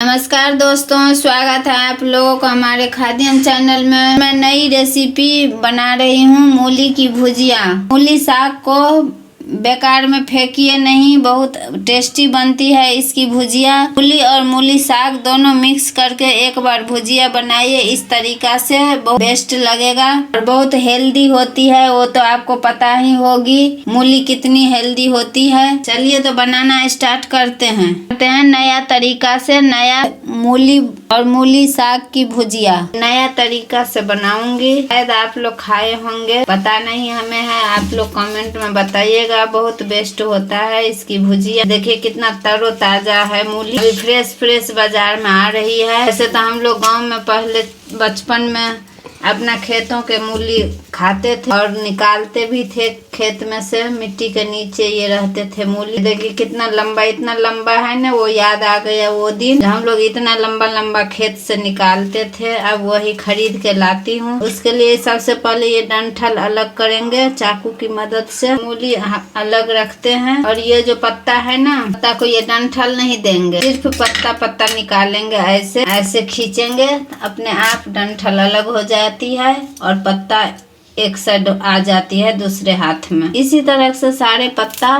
नमस्कार दोस्तों, स्वागत है आप लोगों का हमारे खाद्यान्न चैनल में। मैं नई रेसिपी बना रही हूँ मूली की भुजिया। मूली साग को बेकार में फेंकिए नहीं, बहुत टेस्टी बनती है इसकी भुजिया। मूली और मूली साग दोनों मिक्स करके एक बार भुजिया बनाइए, इस तरीका से बहुत बेस्ट लगेगा और बहुत हेल्दी होती है। वो तो आपको पता ही होगी मूली कितनी हेल्दी होती है। चलिए तो बनाना स्टार्ट करते हैं नया तरीका से। नया मूली और मूली साग की भुजिया नया तरीका से बनाऊंगी। शायद आप लोग खाए होंगे, पता नहीं हमें है, आप लोग कमेंट में बताइएगा। बहुत बेस्ट होता है इसकी भुजिया। देखिए कितना तरोताजा है मूली, अभी फ्रेश बाजार में आ रही है। ऐसे तो हम लोग गांव में पहले बचपन में अपना खेतों के मूली खाते थे और निकालते भी थे खेत में से। मिट्टी के नीचे ये रहते थे मूली। देखिए कितना लंबा, इतना लंबा है ना, वो याद आ गया वो दिन हम लोग इतना लंबा लंबा खेत से निकालते थे। अब वही खरीद के लाती हूँ। उसके लिए सबसे पहले ये डंठल अलग करेंगे चाकू की मदद से। मूली अलग रखते हैं और ये जो पत्ता है ना, पत्ता को ये डंठल नहीं देंगे, सिर्फ पत्ता पत्ता निकालेंगे। ऐसे ऐसे खींचेंगे, अपने आप डंठल अलग हो जाती है और पत्ता एक साइड आ जाती है दूसरे हाथ में। इसी तरह से सारे पत्ता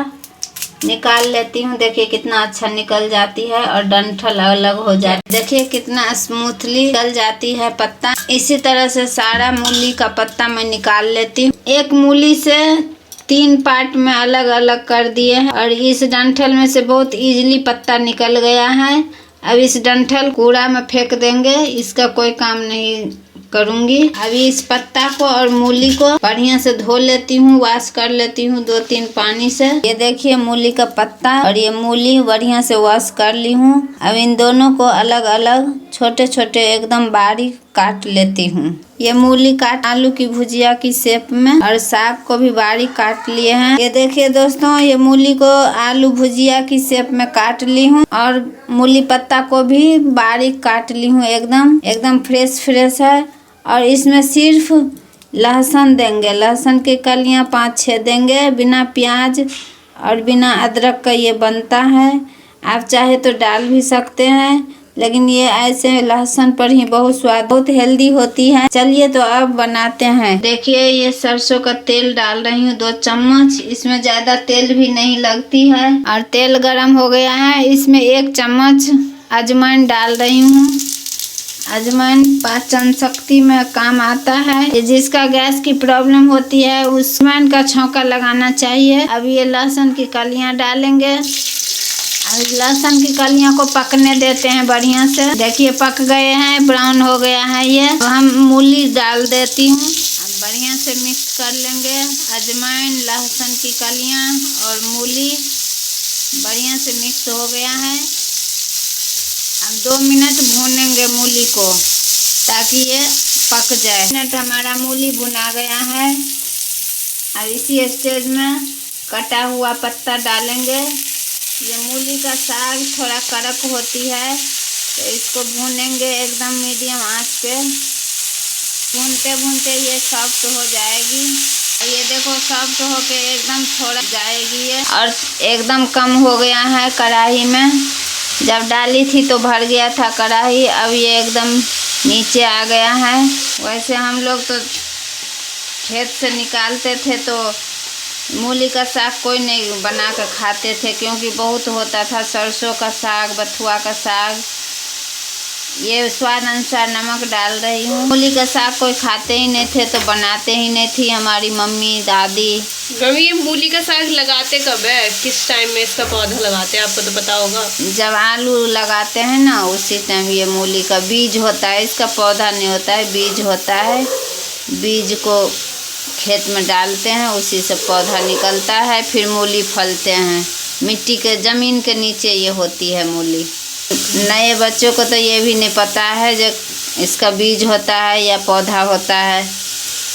निकाल लेती हूँ। देखिए कितना अच्छा निकल जाती है और डंठल अलग हो जाती है। देखिए कितना स्मूथली निकल जाती है पत्ता। इसी तरह से सारा मूली का पत्ता मैं निकाल लेती हूँ। एक मूली से 3 पार्ट में अलग अलग कर दिए हैं और इस डंठल में से बहुत इजीली पत्ता निकल गया है। अब इस डंठल कूड़ा में फेंक देंगे, इसका कोई काम नहीं करूंगी। अभी इस पत्ता को और मूली को बढ़िया से धो लेती हूँ, वॉश कर लेती हूँ 2-3 पानी से। ये देखिए मूली का पत्ता और ये मूली बढ़िया से वॉश कर ली हूँ। अब इन दोनों को अलग अलग छोटे छोटे एकदम बारीक काट लेती हूँ। ये मूली काट आलू की भुजिया की शेप में और साग को भी बारीक काट लिए हैं। ये देखिए दोस्तों, ये मूली को आलू भुजिया की शेप में काट ली हूँ और मूली पत्ता को भी बारीक काट ली हूँ। एकदम फ्रेश है। और इसमें सिर्फ लहसुन देंगे, लहसुन की कलियां 5-6 देंगे। बिना प्याज और बिना अदरक का ये बनता है। आप चाहे तो डाल भी सकते हैं, लेकिन ये ऐसे लहसुन पर ही बहुत स्वाद, बहुत हेल्दी होती है। चलिए तो अब बनाते हैं। देखिए ये सरसों का तेल डाल रही हूँ 2 चम्मच। इसमें ज्यादा तेल भी नहीं लगती है और तेल गरम हो गया है। इसमें 1 चम्मच अजवाइन डाल रही हूँ। अजवाइन पाचन शक्ति में काम आता है। जिसका गैस की प्रॉब्लम होती है उस अजवाइन का छौंका लगाना चाहिए। अब ये लहसुन की कलियां डालेंगे। लहसुन की कलियों को पकने देते हैं बढ़िया से। देखिए पक गए हैं, ब्राउन हो गया है ये। तो हम मूली डाल देती हूँ। अब बढ़िया से मिक्स कर लेंगे। अजवाइन, लहसुन की कलियाँ और मूली बढ़िया से मिक्स हो गया है। अब 2 मिनट भूनेंगे मूली को ताकि ये पक जाए। 2 मिनट हमारा मूली भुना गया है। अब इसी स्टेज में कटा हुआ पत्ता डालेंगे। ये मूली का साग थोड़ा कड़क होती है तो इसको भूनेंगे एकदम मीडियम आंच पे। भूनते भूनते ये सॉफ्ट हो जाएगी। ये देखो सॉफ्ट होके एकदम थोड़ा जाएगी ये और एकदम कम हो गया है कढ़ाई में। जब डाली थी तो भर गया था कढ़ाई, अब ये एकदम नीचे आ गया है। वैसे हम लोग तो खेत से निकालते थे तो मूली का साग कोई नहीं बना कर खाते थे, क्योंकि बहुत होता था सरसों का साग, बथुआ का साग। ये स्वाद अनुसार नमक डाल रही हूँ। मूली का साग कोई खाते ही नहीं थे तो बनाते ही नहीं थी हमारी मम्मी दादी। मम्मी ये मूली का साग लगाते कब है, किस टाइम में इसका पौधा लगाते हैं, आपको तो पता होगा। जब आलू लगाते हैं ना उसी टाइम ये मूली का बीज होता है। इसका पौधा नहीं होता है, बीज होता है। बीज को खेत में डालते हैं, उसी से पौधा निकलता है, फिर मूली फलते हैं। मिट्टी के ज़मीन के नीचे ये होती है मूली। नए बच्चों को तो ये भी नहीं पता है जो इसका बीज होता है या पौधा होता है।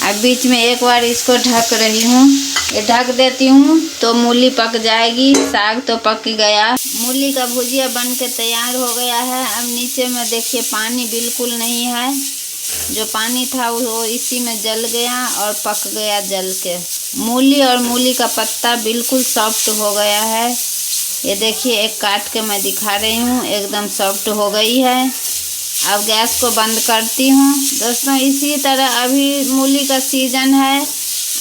अब बीच में एक बार इसको ढक रही हूँ। ये ढक देती हूँ तो मूली पक जाएगी। साग तो पक गया। मूली का भुजिया बन के तैयार हो गया है। अब नीचे में देखिए पानी बिल्कुल नहीं है। जो पानी था वो इसी में जल गया और पक गया जल के। मूली और मूली का पत्ता बिल्कुल सॉफ्ट हो गया है। ये देखिए एक काट के मैं दिखा रही हूँ, एकदम सॉफ्ट हो गई है। अब गैस को बंद करती हूँ। दोस्तों इसी तरह अभी मूली का सीजन है,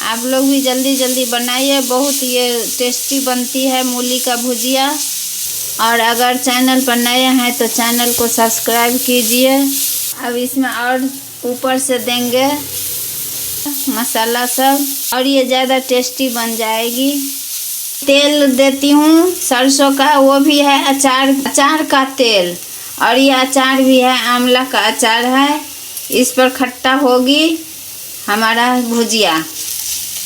आप लोग भी जल्दी जल्दी बनाइए, बहुत ये टेस्टी बनती है मूली का भुजिया। और अगर चैनल पर नए हैं तो चैनल को सब्सक्राइब कीजिए। अब इसमें और ऊपर से देंगे मसाला सब, और ये ज़्यादा टेस्टी बन जाएगी। तेल देती हूँ सरसों का, वो भी है अचार का तेल, और ये अचार भी है आंवला का अचार है। इस पर खट्टा होगी हमारा भुजिया।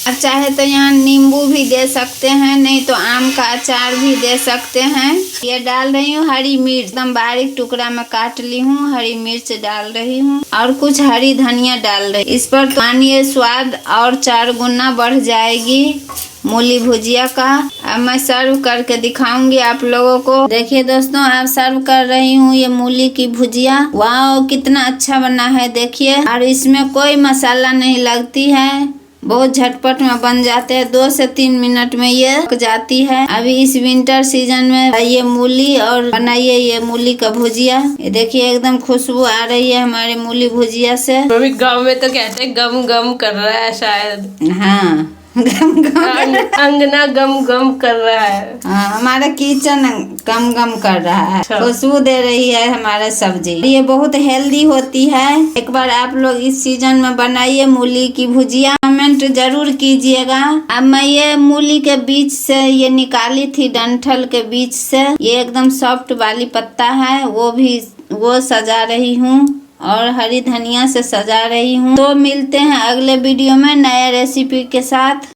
आप चाहे तो यहाँ नींबू भी दे सकते हैं, नहीं तो आम का अचार भी दे सकते हैं। ये डाल रही हूँ हरी मिर्च, एकदम बारीक टुकड़ा में काट ली हूँ, हरी मिर्च डाल रही हूँ और कुछ हरी धनिया डाल रही। इस पर मानिए स्वाद और 4 गुना बढ़ जाएगी मूली भुजिया का। अब मैं सर्व करके दिखाऊंगी आप लोगों को। देखिए दोस्तों, आप सर्व कर रही हूँ ये मूली की भुजिया। वाह कितना अच्छा बना है देखिए, और इसमें कोई मसाला नहीं लगती है, बहुत झटपट में बन जाते हैं। 2 से 3 मिनट में ये पक जाती है। अभी इस विंटर सीजन में ये मूली और बनाइए ये मूली का भुजिया। ये देखिए एकदम खुशबू आ रही है हमारे मूली भुजिया से। मम्मी गाँव में तो कहते हैं गम गम कर रहा है शायद। हाँ अंगना गम गम कर रहा है। हाँ, हमारा किचन गम गम कर रहा है, खुशबू दे रही है हमारा सब्जी। ये बहुत हेल्दी होती है। एक बार आप लोग इस सीजन में बनाइए मूली की भुजिया, कमेंट जरूर कीजिएगा। अब मैं ये मूली के बीच से ये निकाली थी, डंठल के बीच से, ये एकदम सॉफ्ट वाली पत्ता है, वो सजा रही हूँ और हरी धनिया से सजा रही हूँ। तो मिलते हैं अगले वीडियो में नए रेसिपी के साथ।